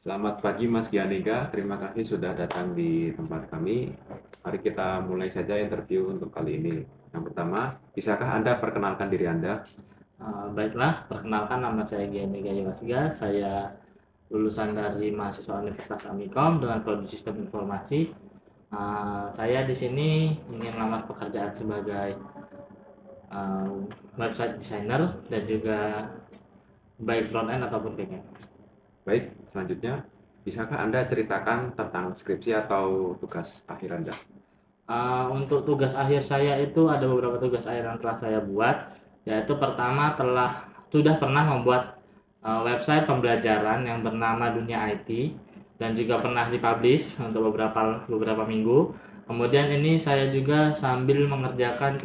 Selamat pagi Mas Gianega, terima kasih sudah datang di tempat kami. Mari kita mulai saja interview untuk kali ini. Yang pertama, bisakah Anda perkenalkan diri Anda? Baiklah, perkenalkan nama saya Gianni Gayawasga. Saya lulusan dari mahasiswa Universitas Amikom dengan prodi Sistem Informasi. Saya di sini ingin melamar pekerjaan sebagai uh, website designer dan juga baik front end ataupun back end. Baik, selanjutnya, bisakah Anda ceritakan tentang skripsi atau tugas akhir Anda? Untuk tugas akhir saya itu ada beberapa tugas akhir yang telah saya buat, yaitu pertama sudah pernah membuat website pembelajaran yang bernama Dunia IT dan juga pernah dipublish untuk beberapa minggu. Kemudian ini saya juga sambil mengerjakan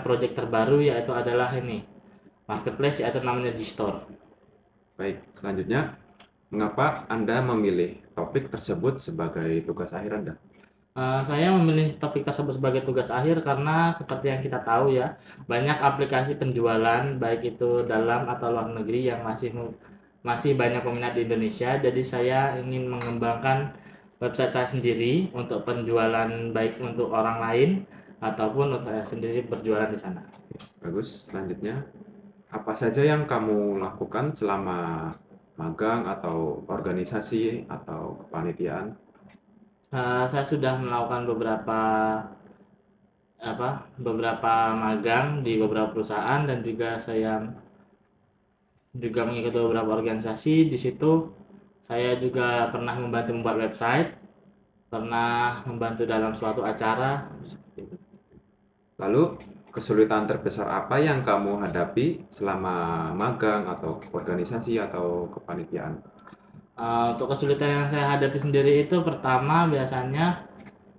proyek terbaru, yaitu adalah ini marketplace, yaitu namanya Gstore. Baik, selanjutnya, mengapa Anda memilih topik tersebut sebagai tugas akhir Anda? Saya memilih topik tersebut sebagai tugas akhir karena seperti yang kita tahu ya, banyak aplikasi penjualan baik itu dalam atau luar negeri yang masih banyak peminat di Indonesia. Jadi saya ingin mengembangkan website saya sendiri untuk penjualan baik untuk orang lain ataupun untuk saya sendiri berjualan di sana. Bagus, selanjutnya, apa saja yang kamu lakukan selama magang atau organisasi atau kepanitiaan? Saya sudah melakukan beberapa magang di beberapa perusahaan dan juga saya juga mengikuti beberapa organisasi. Di situ saya juga pernah membantu membuat website, pernah membantu dalam suatu acara seperti itu. Lalu, kesulitan terbesar apa yang kamu hadapi selama magang atau organisasi atau kepanitiaan? Untuk kesulitan yang saya hadapi sendiri itu pertama biasanya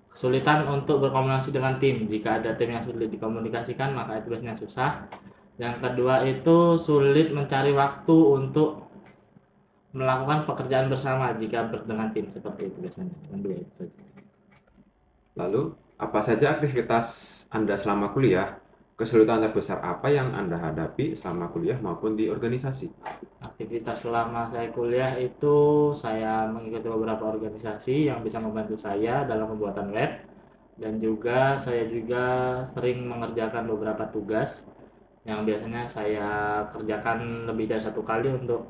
kesulitan untuk berkomunikasi dengan tim. Jika ada tim yang sulit dikomunikasikan maka itu biasanya susah. Yang kedua itu sulit mencari waktu untuk melakukan pekerjaan bersama jika dengan tim, seperti itu biasanya. Yang dua itu saja. Lalu, apa saja aktivitas Anda selama kuliah? Kesulitan terbesar apa yang Anda hadapi selama kuliah maupun di organisasi? Aktivitas selama saya kuliah itu saya mengikuti beberapa organisasi yang bisa membantu saya dalam pembuatan web dan juga saya juga sering mengerjakan beberapa tugas yang biasanya saya kerjakan lebih dari satu kali untuk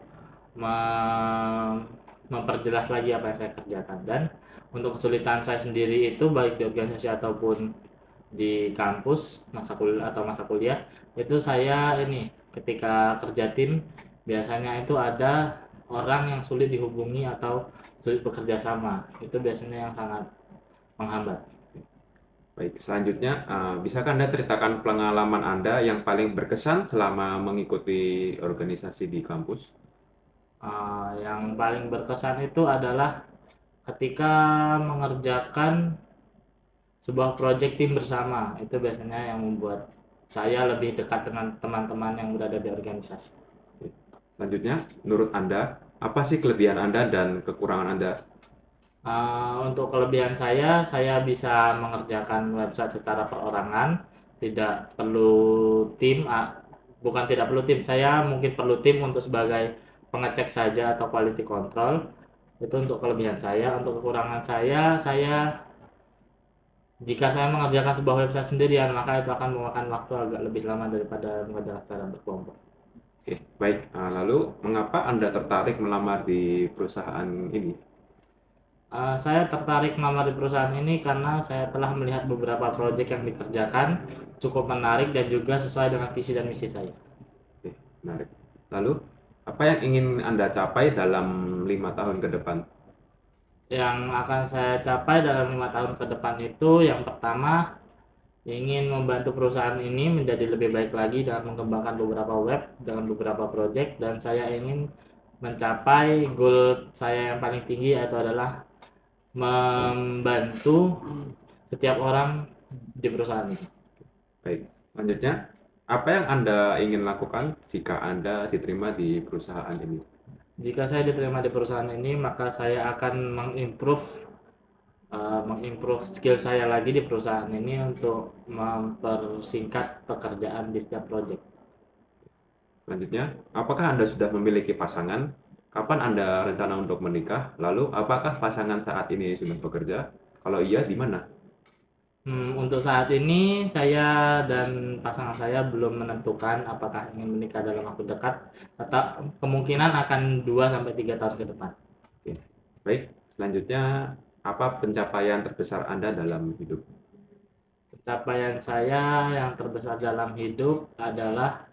memperjelas lagi apa yang saya kerjakan. Dan untuk kesulitan saya sendiri itu baik di organisasi ataupun di kampus masa kuliah itu saya ini ketika kerja tim biasanya itu ada orang yang sulit dihubungi atau sulit bekerja sama, itu biasanya yang sangat menghambat. Baik, selanjutnya, bisakah Anda ceritakan pengalaman Anda yang paling berkesan selama mengikuti organisasi di kampus? Yang paling berkesan itu adalah ketika mengerjakan sebuah proyek tim bersama, itu biasanya yang membuat saya lebih dekat dengan teman-teman yang berada di organisasi. Selanjutnya, menurut Anda, apa sih kelebihan Anda dan kekurangan Anda? Untuk kelebihan saya bisa mengerjakan website secara perorangan, tidak perlu tim, bukan tidak perlu tim, saya mungkin perlu tim untuk sebagai pengecek saja atau quality control. Itu untuk kelebihan saya. Untuk kekurangan saya jika saya mengerjakan sebuah website sendirian, maka itu akan memakan waktu agak lebih lama daripada mengerjakan secara berkelompok. Oke, baik. Lalu, mengapa Anda tertarik melamar di perusahaan ini? Saya tertarik melamar di perusahaan ini karena saya telah melihat beberapa proyek yang dikerjakan cukup menarik dan juga sesuai dengan visi dan misi saya. Oke, menarik. Lalu, apa yang ingin Anda capai dalam 5 tahun ke depan? Yang akan saya capai dalam 5 tahun ke depan itu yang pertama ingin membantu perusahaan ini menjadi lebih baik lagi dalam mengembangkan beberapa web dengan beberapa proyek, dan saya ingin mencapai goal saya yang paling tinggi yaitu adalah membantu setiap orang di perusahaan ini. Baik, selanjutnya, apa yang Anda ingin lakukan jika Anda diterima di perusahaan ini? Jika saya diterima di perusahaan ini, maka saya akan mengimprove skill saya lagi di perusahaan ini untuk mempersingkat pekerjaan di setiap proyek. Selanjutnya, apakah Anda sudah memiliki pasangan? Kapan Anda rencana untuk menikah? Lalu, apakah pasangan saat ini sudah bekerja? Kalau iya, di mana? Untuk saat ini saya dan pasangan saya belum menentukan apakah ingin menikah dalam waktu dekat atau kemungkinan akan 2 sampai 3 tahun ke depan. Oke. Baik, selanjutnya apa pencapaian terbesar Anda dalam hidup? Pencapaian saya yang terbesar dalam hidup adalah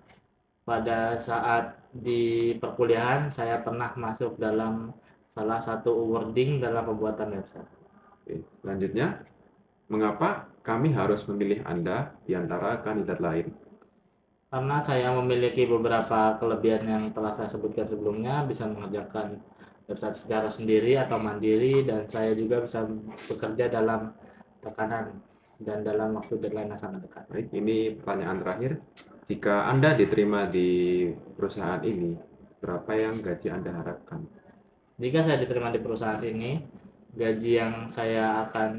pada saat di perkuliahan saya pernah masuk dalam salah satu awarding dalam pembuatan website. Oke. Selanjutnya, mengapa kami harus memilih Anda di antara kandidat lain? Karena saya memiliki beberapa kelebihan yang telah saya sebutkan sebelumnya, bisa mengerjakan website secara sendiri atau mandiri, dan saya juga bisa bekerja dalam tekanan dan dalam waktu deadline yang sangat dekat. Baik, ini pertanyaan terakhir. Jika Anda diterima di perusahaan ini, berapa yang gaji Anda harapkan? Jika saya diterima di perusahaan ini, gaji yang saya akan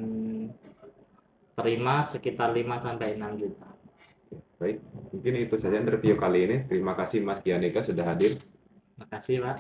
terima sekitar 5 sampai 6 juta. Baik, mungkin itu saja interview kali ini. Terima kasih Mas Gianega sudah hadir. Terima kasih, Pak.